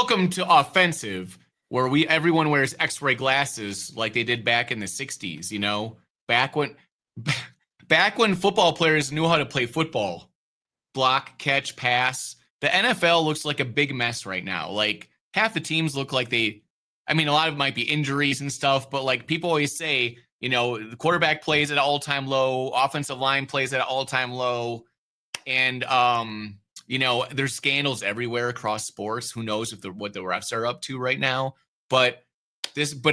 welcome to offensive, where everyone wears X-ray glasses like they did back in the '60s. Back when back when football players knew how to play football, block, catch, pass. The NFL looks like a big mess right now. Like half the teams look like a lot of it might be injuries and stuff, but like people always say, the quarterback plays at an all-time low, offensive line plays at an all-time low, and there's scandals everywhere across sports. Who knows what the refs are up to right now? But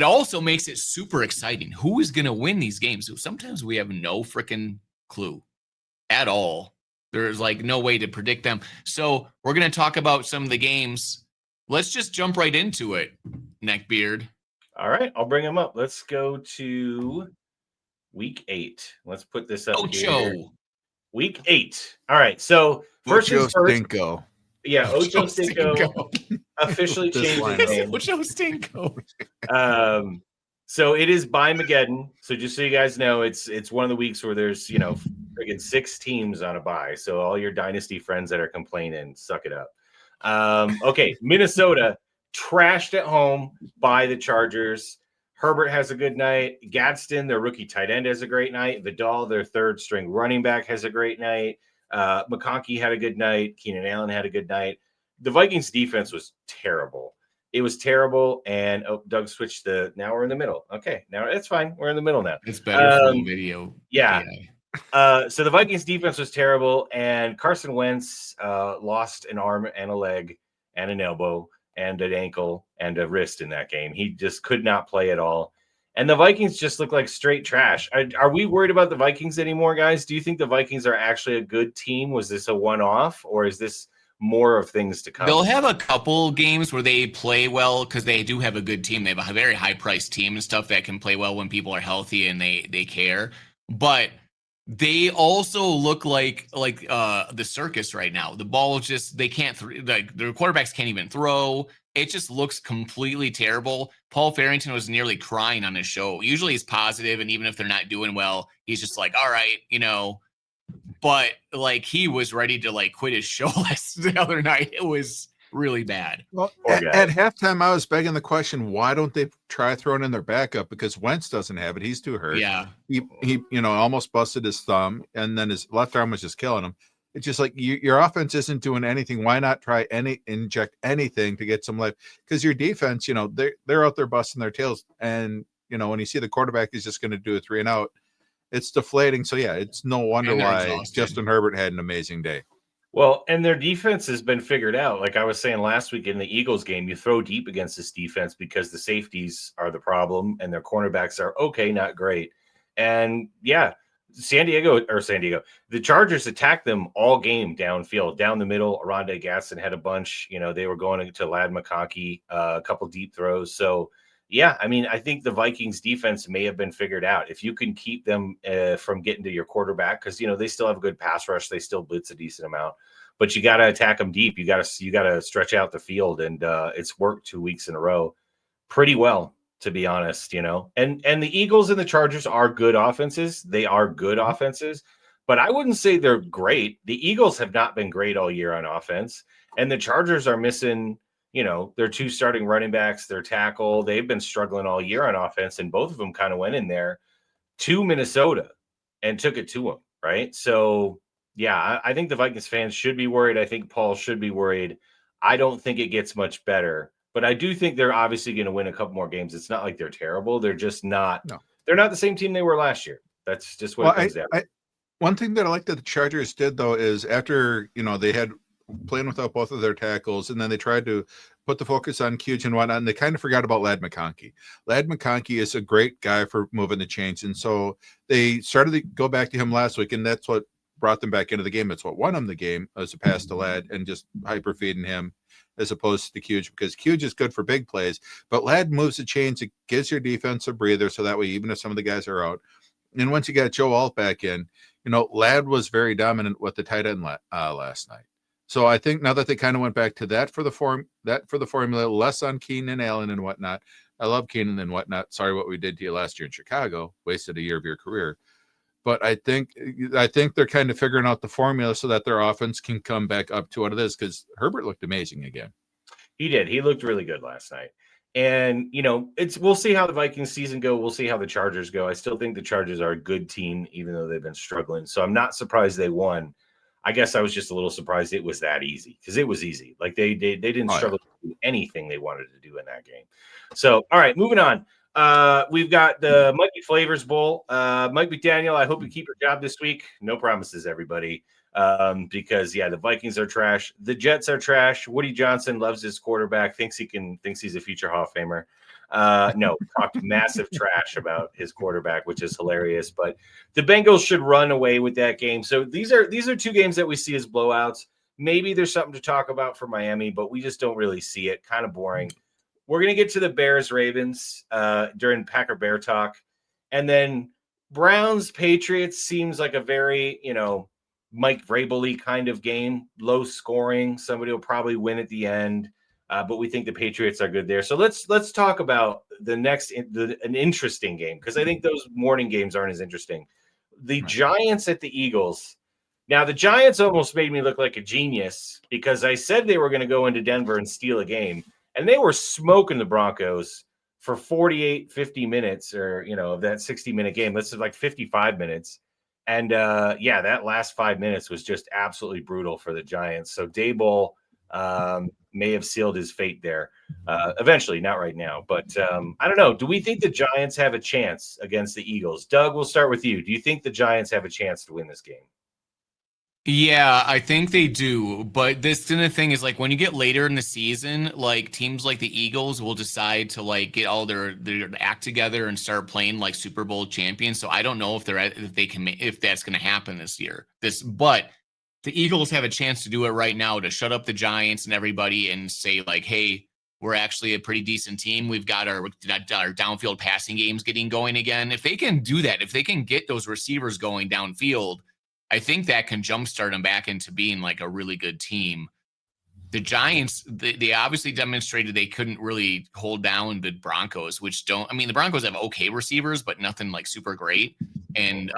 also makes it super exciting. Who is going to win these games? Sometimes we have no freaking clue at all. There's like no way to predict them. So we're going to talk about some of the games. Let's just jump right into it, Neckbeard. All right, I'll bring them up. Let's go to week 8. Let's put this up here. Week 8. All right, so first things first. Stinko. Yeah, Ocho Cinco officially changed his name. Ocho Cinco. So it is by Mageddon. So just so you guys know, it's one of the weeks where there's friggin' 6 teams on a bye. So all your dynasty friends that are complaining, suck it up. Okay, Minnesota trashed at home by the Chargers. Herbert has a good night. Gadsden, their rookie tight end, has a great night. Vidal, their third string running back, has a great night. McConkey had a good night. Keenan Allen had a good night. The Vikings defense was terrible. It was terrible. And Doug switched now we're in the middle. Okay, now it's fine. We're in the middle now. It's better for the video. Yeah. So the Vikings defense was terrible. And Carson Wentz lost an arm and a leg and an elbow and an ankle and a wrist in that game. He just could not play at all. And the Vikings just look like straight trash. Are we worried about the Vikings anymore, guys? Do you think the Vikings are actually a good team? Was this a one-off, or is this more of things to come? They'll have a couple games where they play well because they do have a good team. They have a very high-priced team and stuff that can play well when people are healthy and they care. But they also look like the circus right now. The ball just they can't their quarterbacks can't even throw. It just looks completely terrible. Paul Farrington was nearly crying on his show. Usually he's positive, and even if they're not doing well, he's just like, all right, But like he was ready to like quit his show the other night. It was really bad. Well, at halftime, I was begging the question, why don't they try throwing in their backup? Because Wentz doesn't have it. He's too hurt. Yeah. He almost busted his thumb, and then his left arm was just killing him. It's just like your offense isn't doing anything. Why not try inject anything to get some life? Because your defense, they're out there busting their tails. And, when you see the quarterback is just going to do a 3-and-out, it's deflating. So, yeah, it's no wonder why exhausted. Justin Herbert had an amazing day. Well, and their defense has been figured out. Like I was saying last week in the Eagles game, you throw deep against this defense because the safeties are the problem and their cornerbacks are okay, not great. And, yeah, the Chargers attacked them all game downfield, down the middle. Rondé Gadsden had a bunch. They were going to Ladd McConkey, a couple deep throws. So, yeah, I think the Vikings defense may have been figured out. If you can keep them from getting to your quarterback, because, they still have a good pass rush. They still blitz a decent amount. But you got to attack them deep. You got to stretch out the field. And it's worked 2 weeks in a row pretty well, to be honest, and the Eagles and the Chargers are good offenses. They are good offenses, but I wouldn't say they're great. The Eagles have not been great all year on offense, and the Chargers are missing, their 2 starting running backs, their tackle. They've been struggling all year on offense, and both of them kind of went in there to Minnesota and took it to them, right? So, yeah, I think the Vikings fans should be worried. I think Paul should be worried. I don't think it gets much better. But I do think they're obviously going to win a couple more games. It's not like they're terrible. They're just not. No. They're not the same team they were last year. That's just what it comes down to. One thing that I like that the Chargers did, though, is after, they had playing without both of their tackles, and then they tried to put the focus on Cuge and whatnot, and they kind of forgot about Ladd McConkey. Ladd McConkey is a great guy for moving the chains, and so they started to go back to him last week, and that's what brought them back into the game. It's what won them the game, as a pass to Ladd and just hyper feeding him, as opposed to Cuge, because Cuge is good for big plays, but Ladd moves the chains. It gives your defense a breather, so that way, even if some of the guys are out, and once you got Joe Alt back in, Ladd was very dominant with the tight end last night. So I think now that they kind of went back to that for the formula, less on Keenan Allen and whatnot. I love Keenan and whatnot. Sorry what we did to you last year in Chicago, wasted a year of your career. But I think they're kind of figuring out the formula so that their offense can come back up to what it is, because Herbert looked amazing again. He did. He looked really good last night. And, we'll see how the Vikings season go. We'll see how the Chargers go. I still think the Chargers are a good team, even though they've been struggling. So I'm not surprised they won. I guess I was just a little surprised it was that easy, because it was easy. Like they didn't struggle to do anything they wanted to do in that game. So, all right, moving on. We've got the Mikey Flavors Bowl. Mike McDaniel, I hope you keep your job this week. No promises, everybody. Because the Vikings are trash. The Jets are trash. Woody Johnson loves his quarterback, thinks he's a future Hall of Famer. No, talked massive trash about his quarterback, which is hilarious. But the Bengals should run away with that game. So these are two games that we see as blowouts. Maybe there's something to talk about for Miami, but we just don't really see it. Kind of boring. We're gonna get to the Bears Ravens during Packer Bear talk, and then Browns Patriots seems like a very Mike Vrabel-y kind of game, low scoring. Somebody will probably win at the end, but we think the Patriots are good there. So let's talk about an interesting game, because I think those morning games aren't as interesting. The Giants at the Eagles. Now, the Giants almost made me look like a genius, because I said they were going to go into Denver and steal a game, and they were smoking the Broncos for 48, 50 minutes, or of that 60-minute game. This is like 55 minutes. And that last 5 minutes was just absolutely brutal for the Giants. So Daboll may have sealed his fate there eventually, not right now. But I don't know. Do we think the Giants have a chance against the Eagles? Doug, we'll start with you. Do you think the Giants have a chance to win this game? Yeah, I think they do. But the thing is, like, when you get later in the season, like teams like the Eagles will decide to like get all their act together and start playing like Super Bowl champions. So I don't know if that's going to happen this year. But the Eagles have a chance to do it right now, to shut up the Giants and everybody and say like, hey, we're actually a pretty decent team. We've got our downfield passing games getting going again. If they can do that, if they can get those receivers going downfield, I think that can jumpstart them back into being like a really good team. The Giants, they obviously demonstrated they couldn't really hold down the Broncos, the Broncos have okay receivers, but nothing like super great. And,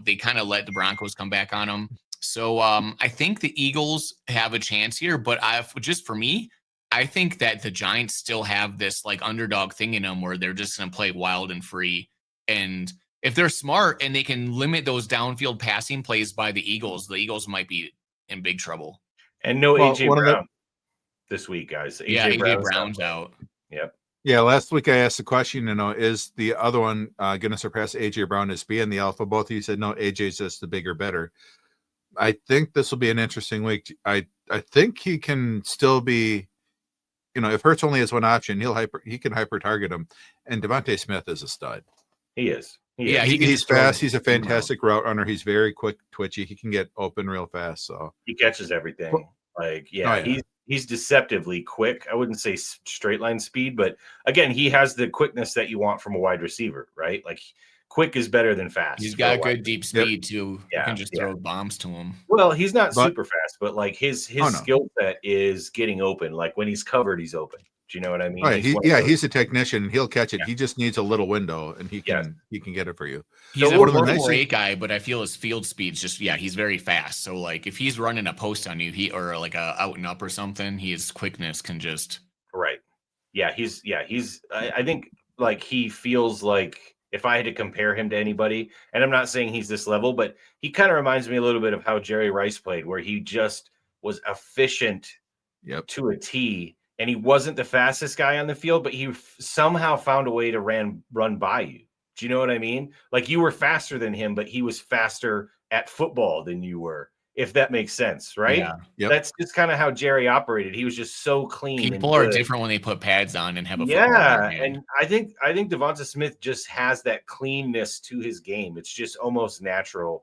they kind of let the Broncos come back on them. So I think the Eagles have a chance here, but just for me, I think that the Giants still have this like underdog thing in them where they're just going to play wild and free. And if they're smart and they can limit those downfield passing plays by the Eagles might be in big trouble. And no AJ Brown this week, guys. AJ Brown's out. Yep. Yeah, last week I asked the question, is the other one going to surpass AJ Brown as being the alpha? Both of you said no, AJ's just the bigger, better. I think this will be an interesting week. I think he can still be, if Hurts only has one option, he can hyper target him. And Devontae Smith is a stud. He is. He's fast. He's a fantastic route runner. He's very quick, twitchy. He can get open real fast. So he catches everything. He's deceptively quick. I wouldn't say straight line speed, but again, he has the quickness that you want from a wide receiver, right? Like quick is better than fast. He's got good deep speed too. You can just throw bombs to him. Well, he's not super fast, but like his skill set is getting open. Like when he's covered, he's open. Do you know what I mean? Right. He's a technician. He'll catch it. Yeah. He just needs a little window, and he can get it for you. He's a 4.48 guy, but I feel his field speed's just he's very fast. So like if he's running a post on you, or like a out and up or something, his quickness can just right. Yeah, he's. I think like he feels like if I had to compare him to anybody, and I'm not saying he's this level, but he kind of reminds me a little bit of how Jerry Rice played, where he just was efficient to a T. And he wasn't the fastest guy on the field, but he somehow found a way to run by you. Do you know what I mean? Like you were faster than him, but he was faster at football than you were, if that makes sense, right? Yeah. Yep. That's just kind of how Jerry operated. He was just so clean. People are different when they put pads on and have a and I think Devonta Smith just has that cleanness to his game. It's just almost natural,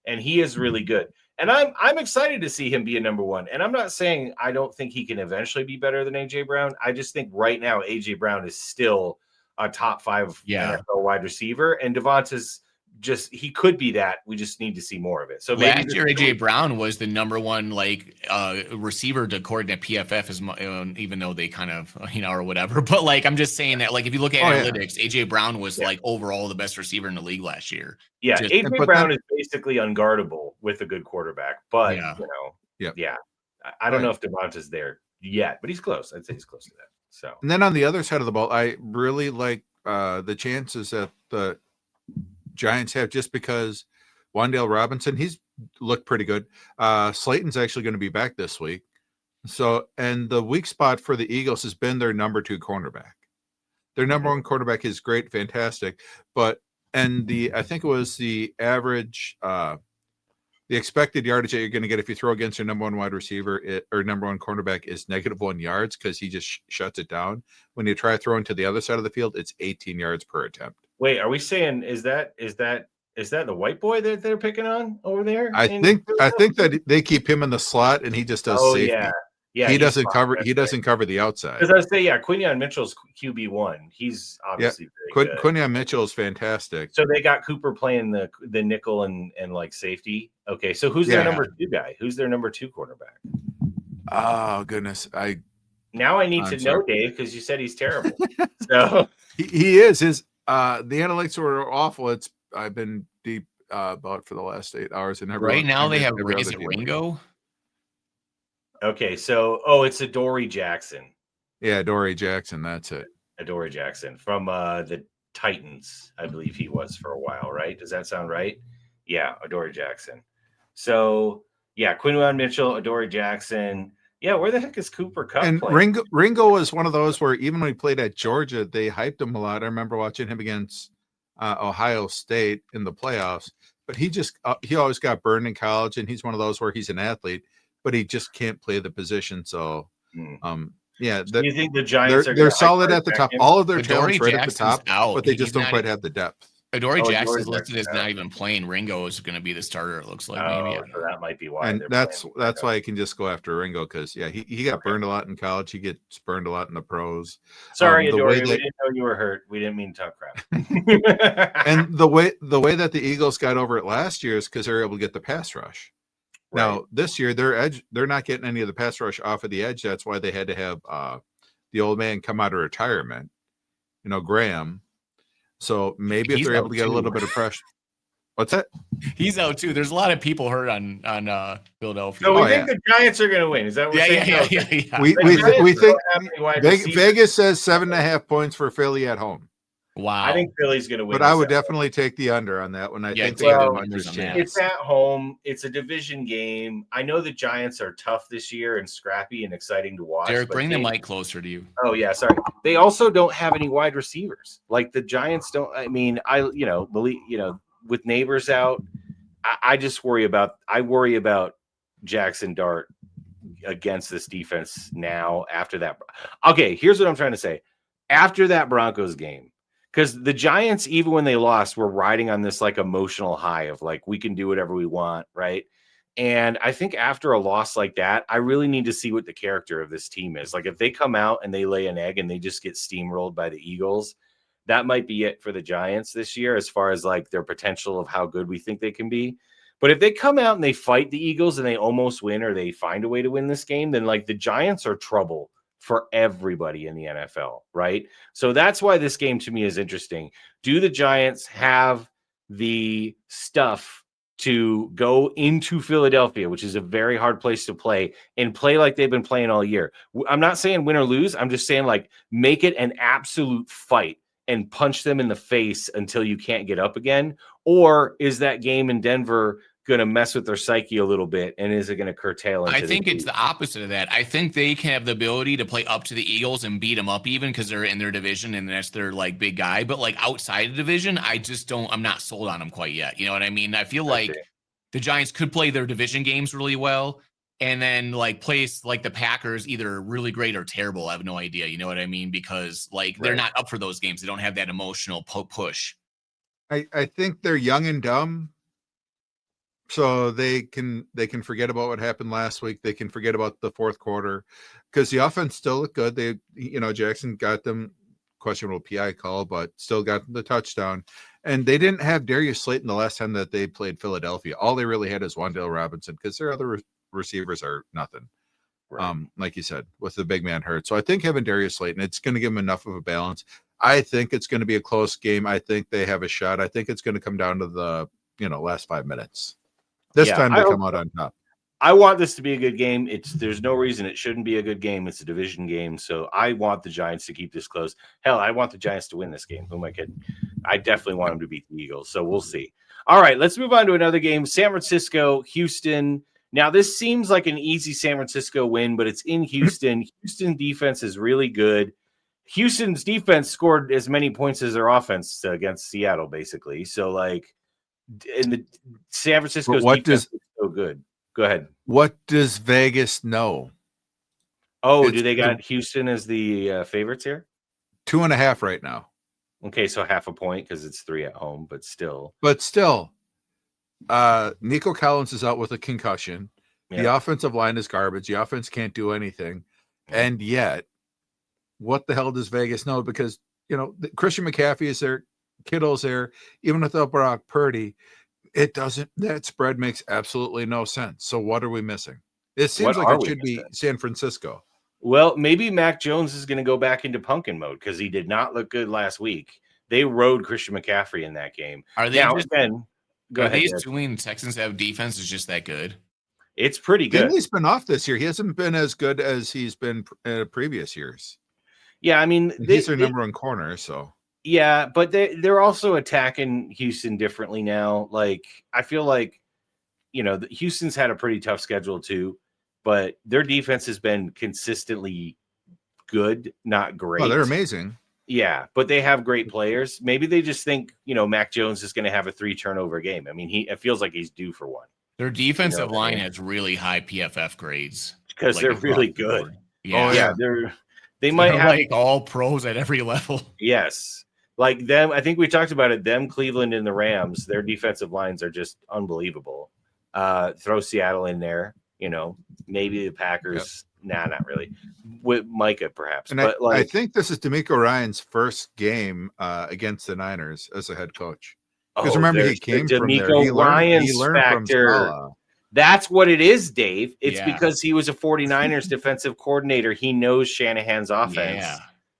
and he is really good. And I'm excited to see him be a number one. And I'm not saying I don't think he can eventually be better than AJ Brown. I just think right now AJ Brown is still a top 5 NFL wide receiver, and Devonta's he could be that. We just need to see more of it. So last year AJ Brown was the number one receiver according to PFF, even though they kind of or whatever. But like I'm just saying that like if you look at analytics, AJ Brown was like overall the best receiver in the league last year. Yeah, AJ Brown is basically unguardable with a good quarterback, but I don't know if Devonta's there yet, but he's close. I'd say he's close to that. So, And then on the other side of the ball, I really like the chances that the Giants have, just because Wan'Dale Robinson, he's looked pretty good. Slayton's actually going to be back this week. So, and the weak spot for the Eagles has been their number 2 cornerback. Their number 1 quarterback is great, fantastic, but I think it was the average, the expected yardage that you're going to get if you throw against your number 1 wide receiver or number 1 cornerback is -1 yards, because he just shuts it down. When you try throwing to the other side of the field, it's 18 yards per attempt. wait, are we saying is that the white boy that they're picking on over there? I think that they keep him in the slot and he just does Oh safety. yeah, he he's doesn't fine. cover. That's He doesn't cover the outside. Because I was saying, Quinion Mitchell's QB1. He's obviously very good. Quinion Mitchell is fantastic. So they got Cooper playing the nickel and like safety. Okay, so who's their number 2 guy? Who's their number 2 quarterback? Oh goodness, Now I need I'm to sorry. know, Dave, because you said he's terrible. So he is. His the analytics were awful. I've been deep about for the last 8 hours, and Right now they have every is other it team. Ringo? okay, so it's Adoree Jackson. Yeah, Dory Jackson. That's it. Adoree Jackson from the Titans, I believe he was for a while, right? Does that sound right? Yeah, Adoree Jackson. So yeah, Quinion Mitchell, Adoree Jackson. Yeah, where the heck is Cooper Kupp And playing? Ringo was one of those where even when he played at Georgia, they hyped him a lot. I remember watching him against Ohio State in the playoffs, but he always got burned in college, and he's one of those where he's an athlete, but he just can't play the position. So, yeah, Do you think the Giants are they're gonna solid hype at the back top. him? All of their Adoree talents right at the Jackson's top, out. but they He's just don't not- quite have the depth. Adoree Oh, Jackson's Adoree listed as Jackson's not out. even playing. Ringo is going to be the starter. It looks like Oh, maybe. so that might be why. And they're that's playing why I can just go after Ringo, because he got burned a lot in college. He gets burned a lot in the pros. Sorry, the Adoree, way we that- didn't know you were hurt. We didn't mean to talk crap. And the way that the Eagles got over it last year is because they were able to get the pass rush. Right. Now this year they're not getting any of the pass rush off of the edge. That's why they had to have the old man come out of retirement, Graham. So maybe if He's they're able out to get a too. little bit of pressure. What's that? He's out too. There's a lot of people hurt on Philadelphia. So we Oh, think the Giants are going to win. Is that what we're saying? yeah. We The Giants we don't think have any wide receivers. Vegas says 7.5 points for Philly at home, Wow. I think Philly's going to win. but I this would episode. definitely take the under on that one. I Yeah, think take they have the a much unders on that. chance. It's at home. It's a division game. I know the Giants are tough this year and scrappy and exciting to watch. Derek, but bring the they- mic closer to you. Oh yeah, sorry. They also don't have any wide receivers. Like the Giants don't. I mean, with Neighbors out, I just worry about. I worry about Jackson Dart against this defense now. After that, okay. Here's what I'm trying to say. After that Broncos game, because the Giants, even when they lost, were riding on this like emotional high of like we can do whatever we want, right? And I think after a loss like that, I really need to see what the character of this team is. Like if they come out and they lay an egg and they just get steamrolled by the Eagles, that might be it for the Giants this year as far as like their potential of how good we think they can be. But if they come out and they fight the Eagles and they almost win or they find a way to win this game, then like the Giants are trouble for everybody in the NFL, right? So that's why this game to me is interesting. Do the Giants have the stuff to go into Philadelphia, which is a very hard place to play, and play like they've been playing all year? I'm not saying win or lose. I'm just saying like make it an absolute fight and punch them in the face until you can't get up again. Or is that game in Denver going to mess with their psyche a little bit, and is it going to curtail? I think it's the opposite of that. I think they can have the ability to play up to the Eagles and beat them up even because they're in their division and that's their like big guy. But like outside the division, I'm not sold on them quite yet. You know what I mean? I feel like the Giants could play their division games really well and then like place like the Packers either really great or terrible. I have no idea. You know what I mean? Because like they're not up for those games. They don't have that emotional push. I think they're young and dumb. So they can forget about what happened last week. They can forget about the fourth quarter because the offense still looked good. They, Jackson got them questionable PI call, but still got the touchdown. And they didn't have Darius Slayton the last time that they played Philadelphia. All they really had is Wan'Dale Robinson because their other receivers are nothing. Right. Like you said, with the big man hurt. So I think having Darius Slayton, it's going to give them enough of a balance. I think it's going to be a close game. I think they have a shot. I think it's going to come down to the last 5 minutes. This time they come out on top. I want this to be a good game. There's no reason it shouldn't be a good game. It's a division game, so I want the Giants to keep this close. Hell, I want the Giants to win this game. Who am I kidding? I definitely want them to beat the Eagles. So we'll see. All right, let's move on to another game. San Francisco, Houston. Now, this seems like an easy San Francisco win, but it's in Houston. Houston defense is really good. Houston's defense scored as many points as their offense against Seattle, basically. So, like, in the San Francisco's defense is so good. Go ahead. What does Vegas know? Oh, do they got Houston as the favorites here? 2.5 right now. Okay, so half a point because it's 3 at home, but still. Nico Collins is out with a concussion. Yeah. The offensive line is garbage. The offense can't do anything. And yet, what the hell does Vegas know? Because, Christian McCaffrey is there, Kittle's there, even without Brock Purdy. That spread makes absolutely no sense. So what are we missing? It seems like it should be San Francisco. Well, maybe Mac Jones is going to go back into punkin mode because he did not look good last week. They rode Christian McCaffrey in that game. Are they Go ahead. assuming Texans have defense is just that good? It's pretty good. He's been off this year. He hasn't been as good as he's been in previous years. Yeah, I mean, he's their number one corner, so. Yeah, but they're also attacking Houston differently now. Like, I feel like, Houston's had a pretty tough schedule too, but their defense has been consistently good, not great. Oh, they're amazing. Yeah, but they have great players. Maybe they just think, Mac Jones is going to have a 3 turnover game. I mean, it feels like he's due for one. Their defensive line has really high PFF grades because they're really good. Yeah, they might have like all pros at every level. Yes. Like them, I think we talked about it. Them, Cleveland, and the Rams, their defensive lines are just unbelievable. Throw Seattle in there, maybe the Packers. Yep. Nah, not really. With Micah, perhaps. And but I think this is DeMeco Ryans' first game against the Niners as a head coach. Because remember, he came from there. He learned factor. From Salah. That's what it is, Dave. It's because he was a 49ers defensive coordinator. He knows Shanahan's offense,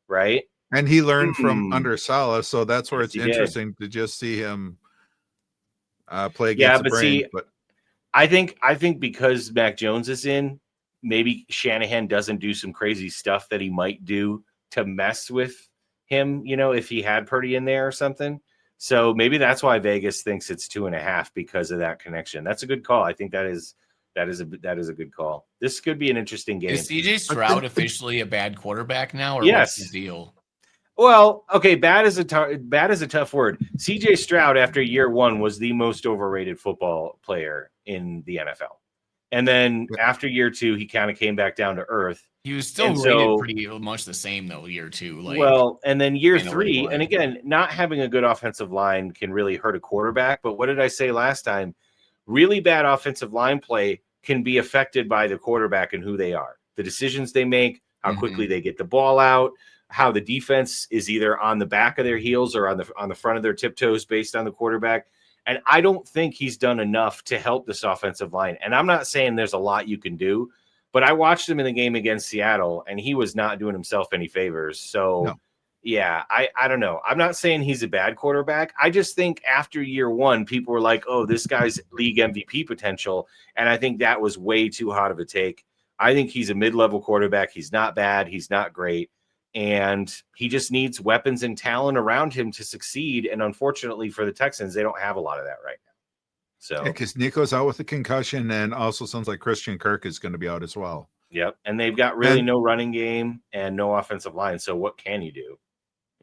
right? And he learned from under Salah, so that's where it's interesting to just see him play against the brain. But I think because Mac Jones is in, maybe Shanahan doesn't do some crazy stuff that he might do to mess with him, if he had Purdy in there or something. So maybe that's why Vegas thinks it's 2.5 because of that connection. That's a good call. I think that is a good call. This could be an interesting game. Is CJ Stroud officially a bad quarterback now, or yes. What's the deal? Well, okay, bad is a tough word. CJ Stroud, after year 1, was the most overrated football player in the NFL. And then after year 2, he kind of came back down to earth. He was still rated pretty much the same, though, year 2. And then year 3, and again, not having a good offensive line can really hurt a quarterback. But what did I say last time? Really bad offensive line play can be affected by the quarterback and who they are. The decisions they make, how quickly they get the ball out, how the defense is either on the back of their heels or on the front of their tiptoes based on the quarterback. And I don't think he's done enough to help this offensive line. And I'm not saying there's a lot you can do, but I watched him in the game against Seattle, and he was not doing himself any favors. So, I don't know. I'm not saying he's a bad quarterback. I just think after year 1, people were like, oh, this guy's league MVP potential. And I think that was way too hot of a take. I think he's a mid-level quarterback. He's not bad. He's not great. And he just needs weapons and talent around him to succeed. And unfortunately for the Texans, they don't have a lot of that right now. So because Nico's out with a concussion, and also sounds like Christian Kirk is going to be out as well. Yep. And they've got really no running game and no offensive line. So what can you do?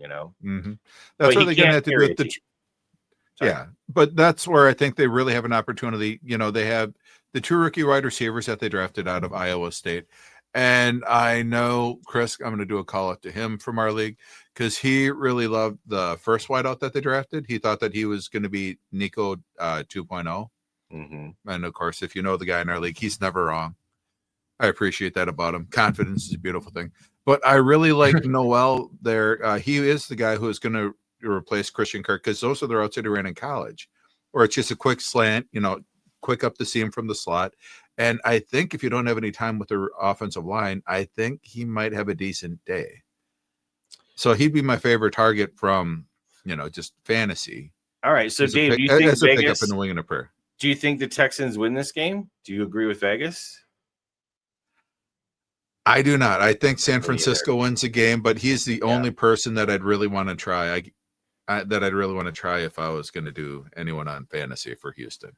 That's what they're going to have to do with the but that's where I think they really have an opportunity. They have the 2 rookie wide receivers that they drafted out of Iowa State. And I know, Chris, I'm going to do a call out to him from our league because he really loved the first wideout that they drafted. He thought that he was going to be Nico 2.0. And of course, if you know the guy in our league, he's never wrong. I appreciate that about him. Confidence is a beautiful thing. But I really like Noel there. He is the guy who is going to replace Christian Kirk because those are the routes that he ran in college, or it's just a quick slant, quick up the seam from the slot. And I think if you don't have any time with the offensive line, I think he might have a decent day. So he'd be my favorite target from, just fantasy. All right. So Dave, do you think Vegas, pick up Vegas in the wing and a prayer? Do you think the Texans win this game? Do you agree with Vegas? I do not. I think San Me either. Francisco wins the game, but he's the only person that I'd really want to try. That I'd really want to try if I was going to do anyone on fantasy for Houston.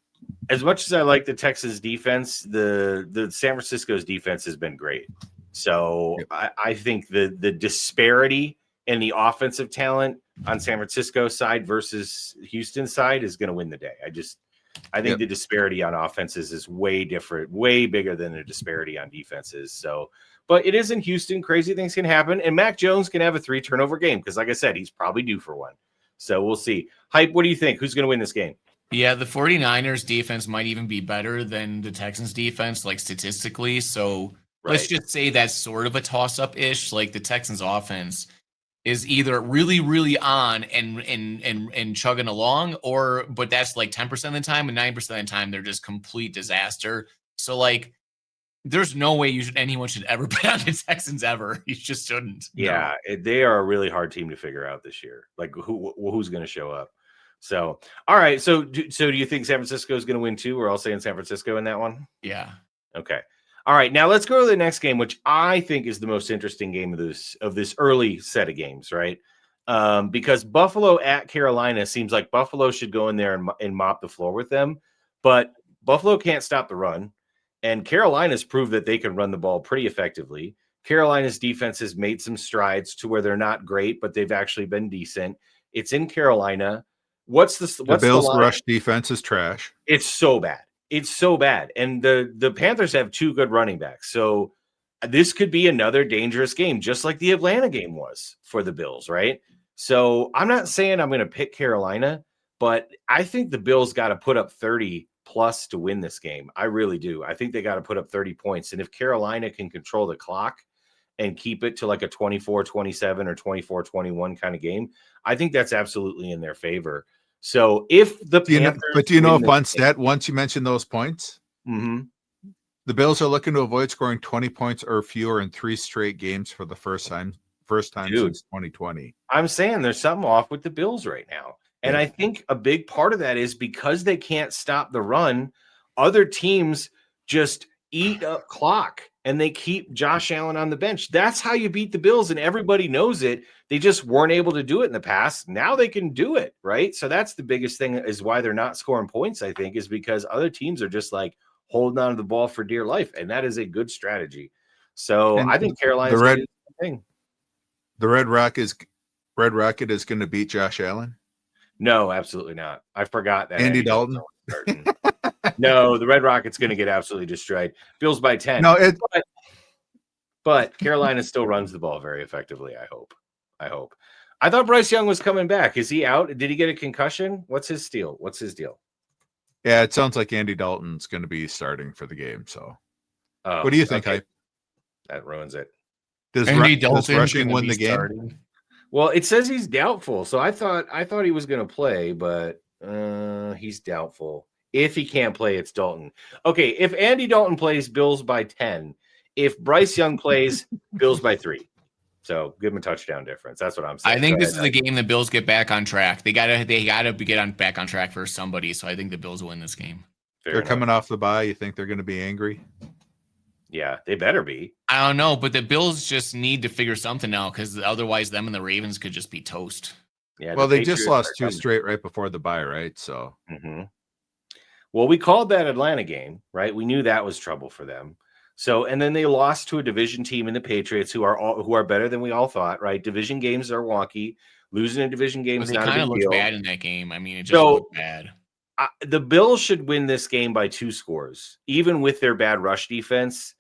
As much as I like the Texans defense, the San Francisco's defense has been great. So I think the disparity in the offensive talent on San Francisco's side versus Houston's side is going to win the day. I think the disparity on offenses is way different, way bigger than the disparity on defenses. So, but it is in Houston. Crazy things can happen. And Mac Jones can have a 3 turnover game because, like I said, he's probably due for one. So we'll see. Hype, what do you think? Who's going to win this game? Yeah, the 49ers defense might even be better than the Texans defense, like statistically. So let's just say that's sort of a toss-up-ish. Like the Texans offense is either really, really on and chugging along, but that's like 10% of the time, and 9% of the time they're just complete disaster. So like there's no way anyone should ever bet on the Texans ever. You just shouldn't. Yeah, they are a really hard team to figure out this year. Like who's going to show up? So, all right. So do you think San Francisco is going to win too? We're all saying San Francisco in that one. Yeah. Okay. All right. Now let's go to the next game, which I think is the most interesting game of this early set of games, right? Because Buffalo at Carolina seems like Buffalo should go in there and mop the floor with them, but Buffalo can't stop the run. And Carolina's proved that they can run the ball pretty effectively. Carolina's defense has made some strides to where they're not great, but they've actually been decent. It's in Carolina. What's the Bills' line? rush defense is trash. It's so bad. It's so bad. And the Panthers have 2 good running backs. So this could be another dangerous game, just like the Atlanta game was for the Bills, right? So I'm not saying I'm going to pick Carolina, but I think the Bills got to put up 30 plus to win this game. I really do. I think they got to put up 30 points. And if Carolina can control the clock and keep it to like a 24-27 or 24-21 kind of game, I think that's absolutely in their favor. So if the Panthers, do you know a fun stat? Once you mention those points, mm-hmm. The Bills are looking to avoid scoring 20 points or fewer in 3 straight games for the first time since 2020. I'm saying there's something off with the Bills right now. And I think a big part of that is because they can't stop the run, other teams just eat up clock and they keep Josh Allen on the bench. That's how you beat the Bills, and everybody knows it. They just weren't able to do it in the past. Now they can do it, right? So that's the biggest thing is why they're not scoring points, I think, is because other teams are just like holding on to the ball for dear life, and that is a good strategy. So I think Carolina's going to do the thing. The Red Rocket is going to beat Josh Allen? No, absolutely not. I forgot that. Andy Dalton? No, the Red Rocket's going to get absolutely destroyed. Bills by 10. No, but Carolina still runs the ball very effectively, I hope. I thought Bryce Young was coming back. Is he out? Did he get a concussion? What's his deal? Yeah, it sounds like Andy Dalton's going to be starting for the game. So what do you think, Hype? That ruins it. Does rushing win the game? Starting? Well, it says he's doubtful. So I thought he was going to play, but he's doubtful. If he can't play, it's Dalton. Okay, if Andy Dalton plays, Bills by 10. If Bryce Young plays, Bills by 3. So give him a touchdown difference. That's what I'm saying. I think this is the game the Bills get back on track. They gotta get back on track for somebody. So I think the Bills will win this game. They're coming off the bye. You think they're going to be angry? Yeah, they better be. I don't know, but the Bills just need to figure something out because otherwise them and the Ravens could just be toast. Yeah. Well, they just lost 2 straight right before the bye, right? So. Mm-hmm. Well, we called that Atlanta game, right? We knew that was trouble for them. So, and then they lost to a division team in the Patriots, who are better than we all thought, right? Division games are wonky. Losing a division game is not a big deal. They kind of looked bad in that game. I mean, it just looked bad. The Bills should win this game by 2 scores, even with their bad rush defense.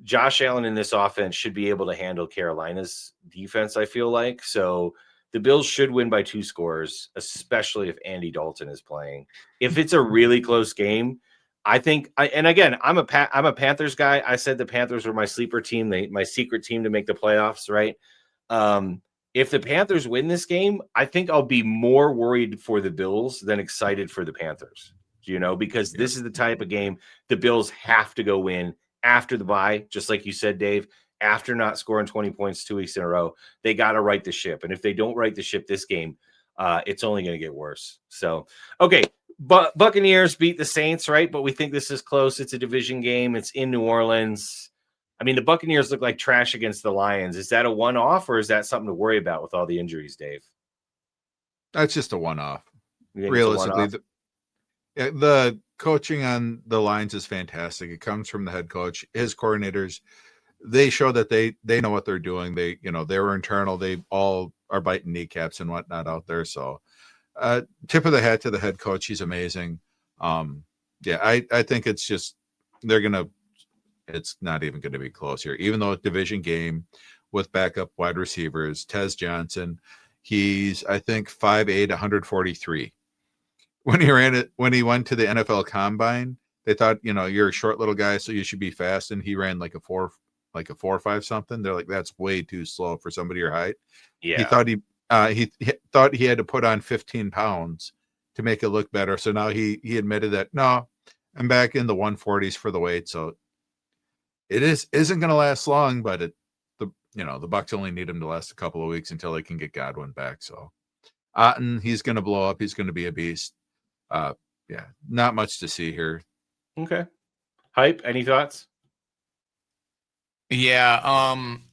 Josh Allen in this offense should be able to handle Carolina's defense, I feel like. So the Bills should win by 2 scores, especially if Andy Dalton is playing. If it's a really close game, I think, and again, I'm a Panthers guy. I said the Panthers were my sleeper team, my secret team to make the playoffs, right? If the Panthers win this game, I think I'll be more worried for the Bills than excited for the Panthers, because this is the type of game the Bills have to go win after the bye, just like you said, Dave, after not scoring 20 points 2 weeks in a row. They got to right the ship. And if they don't right the ship this game, it's only going to get worse. So, okay, But Buccaneers beat the Saints, right? But we think this is close. It's a division game. It's in New Orleans. I mean, the Buccaneers look like trash against the Lions. Is that a one-off, or is that something to worry about with all the injuries, Dave? That's just a one-off. You think it's a Realistically, one-off? the coaching on the lines is fantastic. It comes from the head coach, his coordinators. They show that they know what they're doing. They were internal. They all are biting kneecaps and whatnot out there. So, tip of the hat to the head coach. He's amazing. I think it's just it's not even going to be close here, even though it's a division game with backup wide receivers. Tez Johnson, he's I think 5'8", 143. When he went to the NFL Combine, they thought, you're a short little guy, so you should be fast, and he ran like a 4.5 something. They're like, that's way too slow for somebody your height. Yeah. He thought he thought he had to put on 15 pounds to make it look better. So now he admitted that, no, I'm back in the 140s for the weight. So it isn't going to last long, but the Bucs only need him to last a couple of weeks until they can get Godwin back. So Otten, he's going to blow up. He's going to be a beast. Not much to see here. Okay. Hype, any thoughts? Yeah,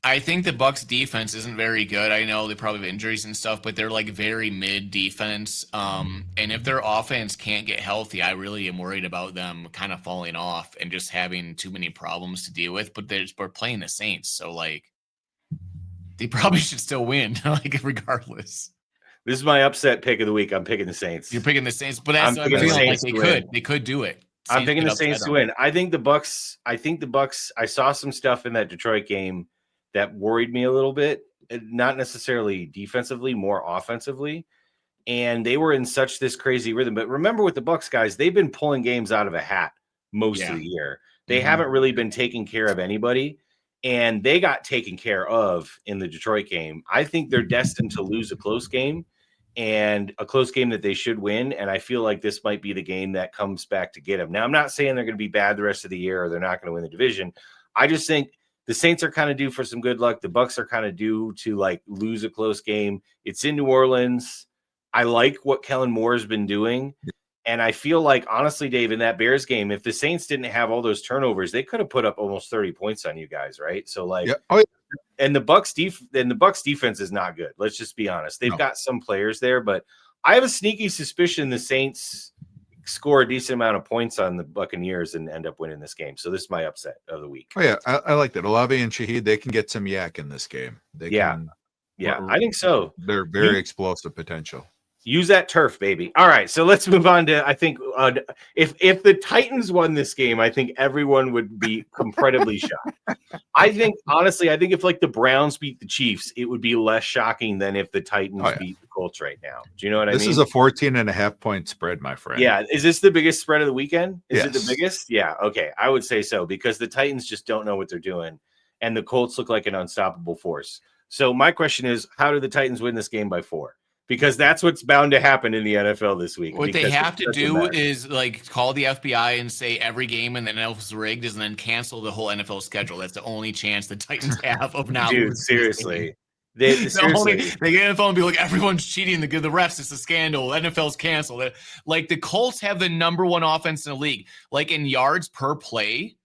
I think the Bucks defense isn't very good. I know they probably have injuries and stuff, but they're like very mid defense. And if their offense can't get healthy, I really am worried about them kind of falling off and just having too many problems to deal with. But we're playing the Saints, so like they probably should still win, like regardless. This is my upset pick of the week. I'm picking the Saints. You're picking the Saints, but that's I'm picking the Saints like they could do it. I'm picking the Saints to win. I think the Bucks. I saw some stuff in that Detroit game that worried me a little bit. Not necessarily defensively, more offensively. And they were in such this crazy rhythm. But remember, with the Bucks guys, they've been pulling games out of a hat most of the year. They haven't really been taking care of anybody, and they got taken care of in the Detroit game. I think they're destined to lose a close game. And a close game that they should win. And I feel like this might be the game that comes back to get them. Now, I'm not saying they're going to be bad the rest of the year or they're not going to win the division. I just think the Saints are kind of due for some good luck. The Bucks are kind of due to like lose a close game. It's in New Orleans. I like what Kellen Moore has been doing. And I feel like, honestly, Dave, in that Bears game, if the Saints didn't have all those turnovers, they could have put up almost 30 points on you guys, right? So, like, and the Bucks defense is not good. Let's just be honest. They've got some players there, but I have a sneaky suspicion the Saints score a decent amount of points on the Buccaneers and end up winning this game. So this is my upset of the week. Oh yeah, I like that. Olave and Shaheed, they can get some yak in this game. I think so. They're very explosive potential. Use that turf, baby. All right, so let's move on to, I think, if the Titans won this game, I think everyone would be incredibly shocked. I think, honestly, if like the Browns beat the Chiefs, it would be less shocking than if the Titans beat the Colts right now. Do you know what I mean? This is a 14.5 point spread, my friend. Yeah. Is this the biggest spread of the weekend? Is Yes. it the biggest? Yeah. Okay. I would say so, because the Titans just don't know what they're doing, and the Colts look like an unstoppable force. So my question is, how do the Titans win this game by 4? Because that's what's bound to happen in the NFL this week. What they have to do is like call the FBI and say every game in the NFL is rigged, and then cancel the whole NFL schedule. That's the only chance the Titans have of now. Dude, seriously. They get NFL and be like, everyone's cheating. The refs, it's a scandal. NFL's canceled. Like the Colts have the number 1 offense in the league. Like in yards per play.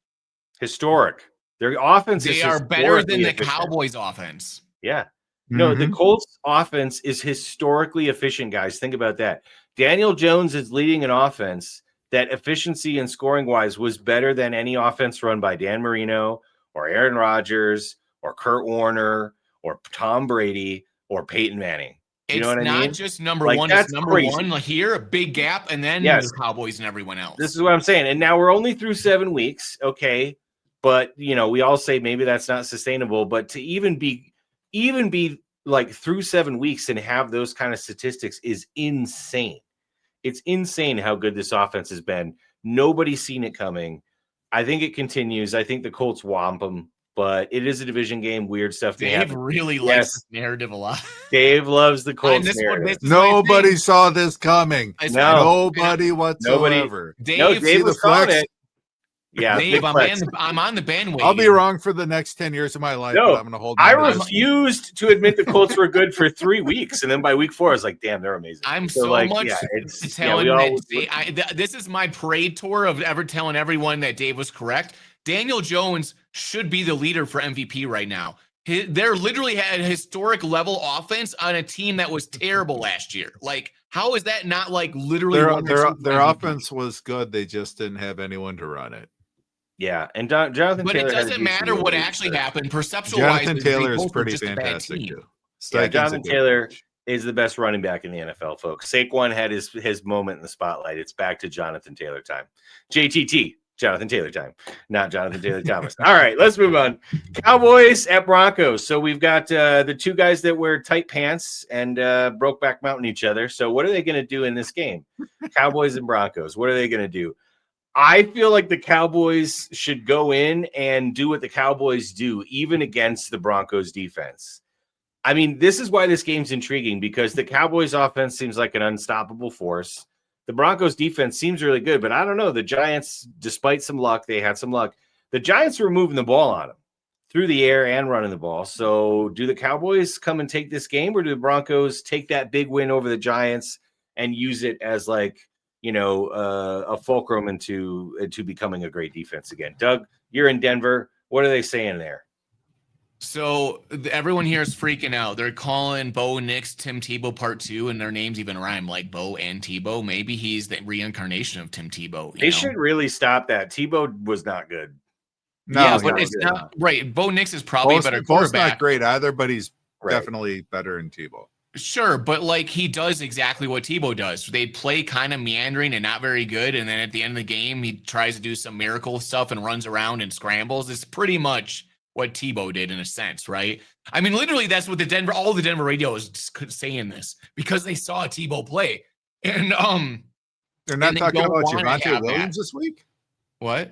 Historic. Their offense they are better than the Cowboys offense. Yeah. No, the Colts offense is historically efficient, guys. Think about that. Daniel Jones is leading an offense that efficiency and scoring wise was better than any offense run by Dan Marino or Aaron Rodgers or Kurt Warner or Tom Brady or Peyton Manning. You know what I mean? It's not just number 1. It's number crazy. 1 like here, a big gap, and then the Cowboys and everyone else. This is what I'm saying. And now we're only through 7 weeks. Okay. But, we all say maybe that's not sustainable. But to even be like through 7 weeks and have those kind of statistics is insane. It's insane how good this offense has been. Nobody's seen it coming. I think it continues. I think the Colts whomp them, but it is a division game. Weird stuff. Dave really likes this narrative a lot. Dave loves the Colts narrative. Nobody saw this coming. No. Nobody whatsoever. Dave was calling it. Yeah, Dave, big flex. I'm on the bandwagon. I'll be wrong for the next 10 years of my life, No, but I'm going to hold I on to this one. refused to admit the Colts were good for 3 weeks, and then by week 4, I was like, "Damn, they're amazing." I'm So, so like, much yeah, to it's telling we all this is my parade tour of ever telling everyone that Dave was correct. Daniel Jones should be the leader for MVP right now. They're literally had a historic level offense on a team that was terrible last year. Like, how is that not like literally Their offense was good. They just didn't have anyone to run it. Yeah, and Jonathan But Taylor. it doesn't matter what actually happened. Perceptual Jonathan wise, Taylor is pretty fantastic too. Yeah, Jonathan Taylor is the best running back in the NFL, folks. Saquon had his moment in the spotlight. It's back to Jonathan Taylor time. JTT, Jonathan Taylor time, not Jonathan Taylor Thomas. All right, let's move on. Cowboys at Broncos. So we've got the two guys that wear tight pants and Brokeback Mountain each other. So what are they going to do in this game? Cowboys and Broncos. What are they going to do? I feel like the Cowboys should go in and do what the Cowboys do, even against the Broncos defense. I mean, this is why this game's intriguing, because the Cowboys offense seems like an unstoppable force. The Broncos defense seems really good, but I don't know. The Giants, despite some luck, they had some luck. The Giants were moving the ball on them through the air and running the ball. So do the Cowboys come and take this game, or do the Broncos take that big win over the Giants and use it as like, a fulcrum into becoming a great defense again? Doug, you're in Denver. What are they saying there? So everyone here is freaking out. They're calling Bo Nix Tim Tebow Part 2, and their names even rhyme, like Bo and Tebow. Maybe he's the reincarnation of Tim Tebow. They should really stop that. Tebow was not good. No, yeah, but it's not right. Bo Nix is probably a better quarterback. Bo's not great either, but he's definitely better than Tebow. Sure, but like he does exactly what Tebow does. They play kind of meandering and not very good, and then at the end of the game, he tries to do some miracle stuff and runs around and scrambles. It's pretty much what Tebow did in a sense, right? I mean, literally, that's what all the Denver radio is saying this because they saw Tebow play, and they're not talking about Javonte Williams this week. What?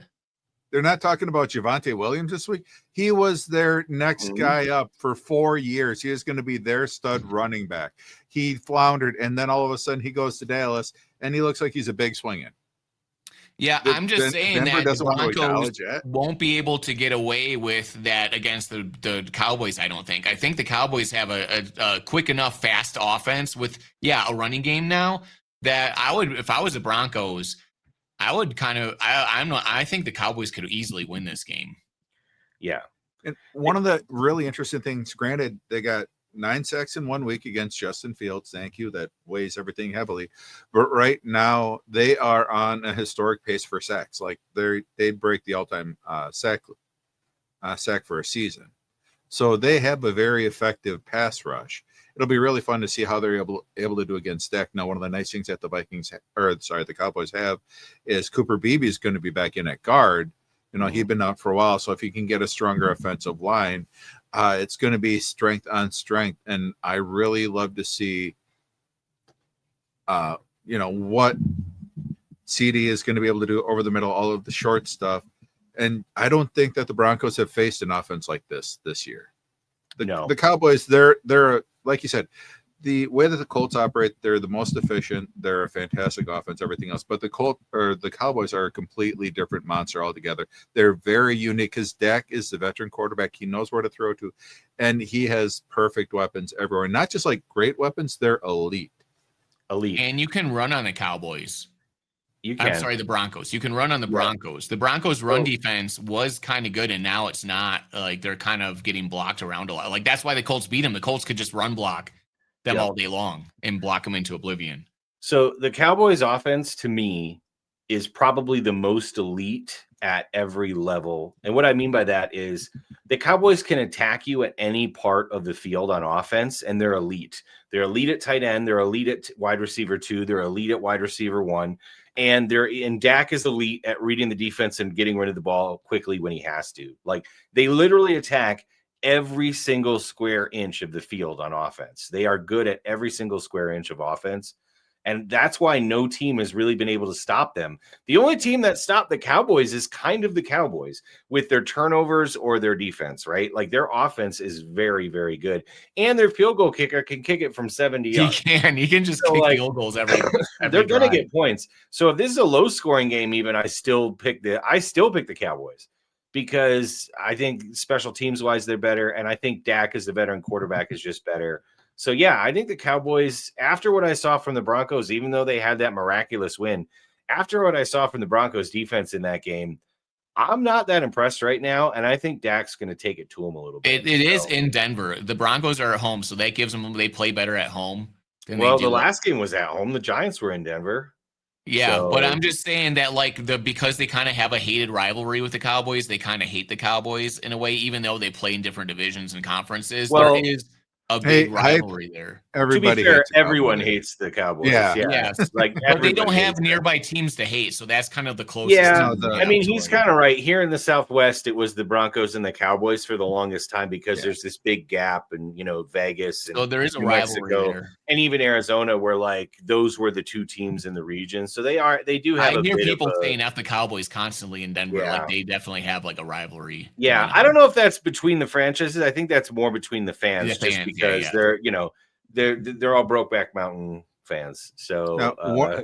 They're not talking about Javonte Williams this week. He was their next guy up for 4 years. He is going to be their stud running back. He floundered, and then all of a sudden he goes to Dallas, and he looks like he's a big swinging. Yeah, I'm just saying Denver that the Broncos won't be able to get away with that against the Cowboys, I don't think. I think the Cowboys have a quick enough, fast offense with, a running game now that I would, if I was the Broncos, I would I think the Cowboys could easily win this game. Yeah. And one of the really interesting things, granted, they got 9 sacks in 1 week against Justin Fields. Thank you. That weighs everything heavily. But right now they are on a historic pace for sacks. Like they break the all-time sack for a season. So they have a very effective pass rush. It'll be really fun to see how they're able to do against Dak. Now, one of the nice things that the Cowboys have is Cooper Beebe is going to be back in at guard. He'd been out for a while. So if you can get a stronger offensive line, it's going to be strength on strength. And I really love to see, what CD is going to be able to do over the middle, all of the short stuff. And I don't think that the Broncos have faced an offense like this year. The Cowboys, they're like you said, the way that the Colts operate, they're the most efficient. They're a fantastic offense, everything else. But the Cowboys are a completely different monster altogether. They're very unique because Dak is the veteran quarterback. He knows where to throw to, and he has perfect weapons everywhere. Not just like great weapons, they're elite. And you can run on the Cowboys. I'm sorry, the Broncos. You can run on the Broncos. The Broncos' run defense was kind of good, and now it's not. Like they're kind of getting blocked around a lot. Like that's why the Colts beat them. The Colts could just run block them all day long and block them into oblivion. So the Cowboys' offense, to me, is probably the most elite at every level. And what I mean by that is the Cowboys can attack you at any part of the field on offense, and they're elite. They're elite at tight end. They're elite at wide receiver 2. They're elite at wide receiver 1. And Dak is elite at reading the defense and getting rid of the ball quickly when he has to. Like they literally attack every single square inch of the field on offense. They are good at every single square inch of offense. And that's why no team has really been able to stop them. The only team that stopped the Cowboys is kind of the Cowboys with their turnovers or their defense, right? Like their offense is very, very good. And their field goal kicker can kick it from 70 yards. He can just So, kick like, field goals every they're going to drive. get points. So if this is a low scoring game, even I still pick the Cowboys because I think special teams wise, they're better. And I think Dak as the veteran quarterback is just better. So, yeah, I think the Cowboys, after what I saw from the Broncos, even though they had that miraculous win, after what I saw from the Broncos defense in that game, I'm not that impressed right now. And I think Dak's going to take it to him a little bit. It is in Denver. The Broncos are at home, so that gives them, they play better at home. Well, the last game was at home. The Giants were in Denver. Yeah, So- but I'm just saying that because they kind of have a hated rivalry with the Cowboys, they kind of hate the Cowboys in a way, even though they play in different divisions and conferences. Well, there is a big rivalry there. Everybody to be fair, hates the everyone Cowboys. hates the Cowboys. Yeah. Yes. Like, But they don't everyone have hates them. nearby teams to hate, so that's kind of the closest. Yeah, team we I I have mean, to he's it. kind of right. Here in the Southwest, it was the Broncos and the Cowboys for the longest time because Yeah. there's this big gap, and Vegas and So there is a New rivalry Mexico, there. and even Arizona, where like those were the two teams in the region. So they do have I a hear bit people of a, saying F the Cowboys constantly in Denver. Yeah. Like they definitely have like a rivalry. yeah. going I on. don't know if that's between the franchises. I think that's more between the fans, The just fans, because yeah. they're all Brokeback Mountain fans. So Now,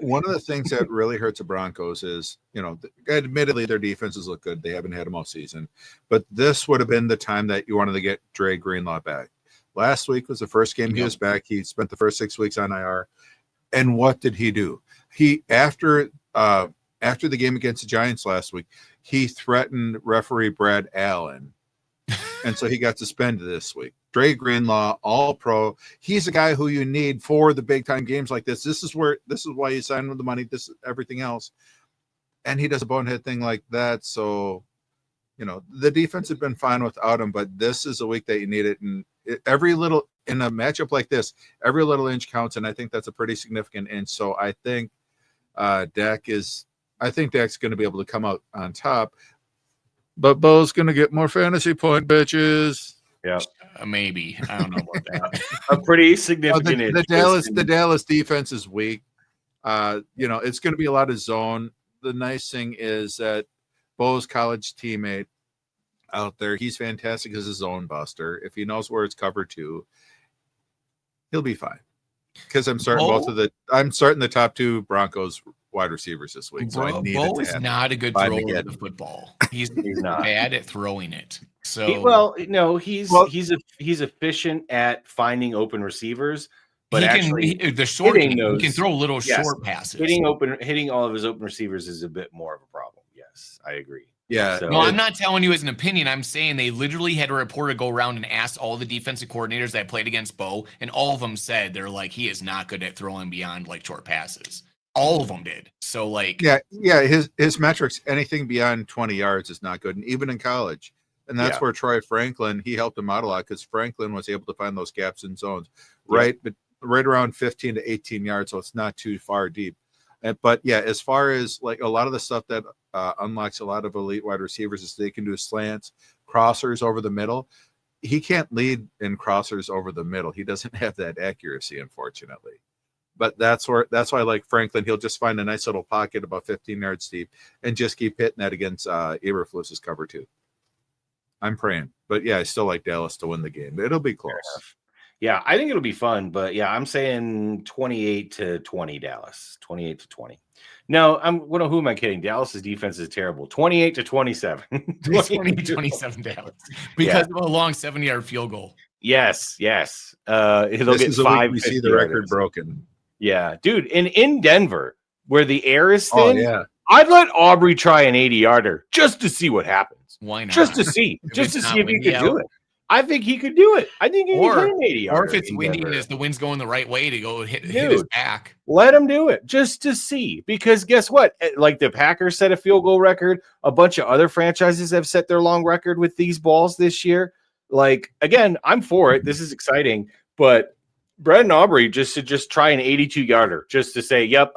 one of the things that really hurts the Broncos is, admittedly their defenses look good. They haven't had them all season, but this would have been the time that you wanted to get Dre Greenlaw back. Last week was the first game he Yep. was back. He spent the first 6 weeks on IR, and what did he do? He after the game against the Giants last week, he threatened referee Brad Allen, and so he got suspended this week. Dre Greenlaw, all pro. He's a guy who you need for the big time games like this. This is why you sign with the money. This is everything else. And he does a bonehead thing like that. So, the defense had been fine without him, but this is a week that you need it. And every little in a matchup like this, every little inch counts. And I think that's a pretty significant inch. So I think Dak's going to be able to come out on top. But Bo's going to get more fantasy point, bitches. yeah, Maybe. I don't know about that. a pretty significant. The Dallas defense is weak. It's going to be a lot of zone. The nice thing is that Bo's college teammate out there, he's fantastic as a zone buster. If he knows where it's covered to, he'll be fine. Because I'm starting the top two Broncos wide receivers this week. So I need Bo it to is happen. not a good Fine thrower again. of the football. He's not. bad at throwing it. So He's efficient at finding open receivers, but he actually the short hitting game, he those- can throw little yes, short passes. hitting all of his open receivers is a bit more of a problem. Yes, I agree. Yeah. So- No, I'm not telling you as an opinion. I'm saying they literally had a reporter go around and ask all the defensive coordinators that played against Bo, and all of them said they're like, he is not good at throwing beyond like short passes. All of them did. So like, Yeah. His metrics, anything beyond 20 yards is not good, and even in college. And that's Yeah. where Troy Franklin, he helped him out a lot because Franklin was able to find those gaps in zones, Yeah. right? But right around 15 to 18 yards, so it's not too far deep. But yeah, as far as like a lot of the stuff that unlocks a lot of elite wide receivers is they can do slants, crossers over the middle. He can't lead in crossers over the middle. He doesn't have that accuracy, unfortunately. But that's why like Franklin, he'll just find a nice little pocket about 15 yards deep and just keep hitting that against Eberflus's cover too. I'm praying, but yeah, I still like Dallas to win the game. It'll be close. Yeah, I think it'll be fun, but yeah, I'm saying 28-20 Dallas, 28-20. No, who am I kidding? Dallas's defense is terrible. 28-27. 27 Dallas because of a long 70-yard field goal. Yes. They'll This get is the 5. week we see the record broken. Yeah, dude, and in Denver, where the air is Oh thin, yeah, I'd let Aubrey try an 80-yarder just to see what happens. Why not? Just to see, If just it's to not see if he windy could do out. it. I think he could do it. I think he Or- could hit an 80-yarder. Or if it's in windy Denver. and the wind's going the right way to go hit Dude. his back. Let him do it just to see. Because guess what? Like the Packers set a field goal record. A bunch of other franchises have set their long record with these balls this year. Like, again, I'm for it. This is exciting. But Brendan Aubrey just try an 82-yarder just to say, yep,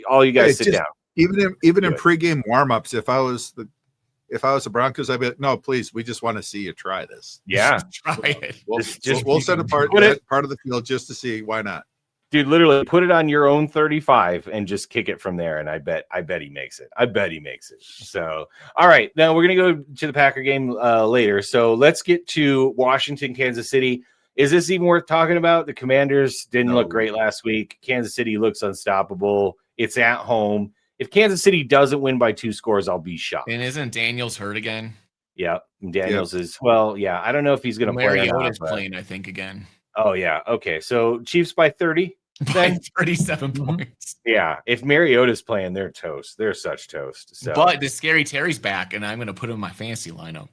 all you guys Hey, sit just- down. even in Do it. pregame warmups, if I was the Broncos, I'd be like, no, please, we just want to see you try this. Yeah. Try it. We'll Just we'll set apart put that it- part of the field just to see why not. Dude, literally put it on your own 35 and just kick it from there. And I bet he makes it. I bet he makes it. So, all right. Now we're going to go to the Packer game later. So let's get to Washington, Kansas City. Is this even worth talking about? The Commanders didn't look great last week. Kansas City looks unstoppable. It's at home. If Kansas City doesn't win by 2 scores, I'll be shocked. And isn't Daniels hurt again? Yeah. Daniels is, well, yeah. I don't know if he's going to play. Mariota's playing, I think, again. Oh, yeah. Okay. So Chiefs by 30. By 37 points. Yeah, if Mariota's playing, they're toast. They're such toast. So. But the Scary Terry's back, and I'm going to put him in my fantasy lineup.